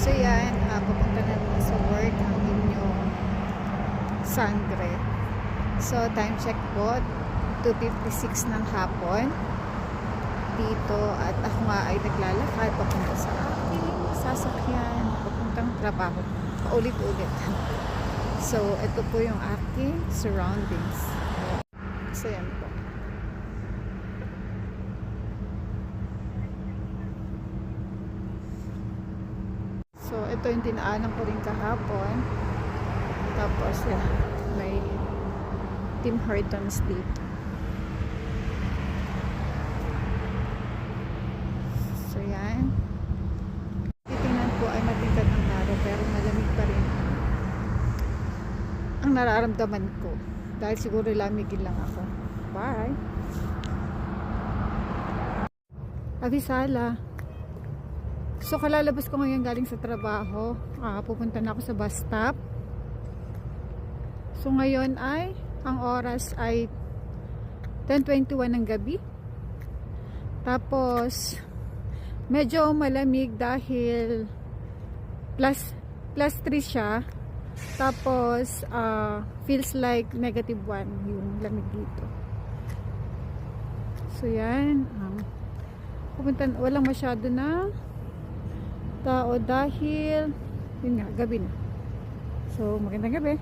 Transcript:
So yan, pupunta na naman sa work ang inyong sangre. So time check po, 2:56 ng hapon dito, at ako nga ay naglalakad papunta sa aking sasakyan papuntang trabaho, paulit-ulit. So ito po yung aking surroundings. So yan po. So ito yung tinaanan ko rin kahapon. Tapos yan, may Tim Hortons dito. So yan, titingnan po ay matingkad ng araw pero malamig pa rin ang nararamdaman ko, dahil siguro lamigin lang ako. Bye. Avisala. So kalalabas ko ngayon galing sa trabaho, pupunta na ako sa bus stop. So ngayon ay ang oras ay 10:21 ng gabi. Tapos medyo malamig dahil plus 3 siya. Tapos feels like -1 yung lamig dito. So yan, pupunta, walang masyado na tao dahil yun nga, gabi na. So magandang gabi.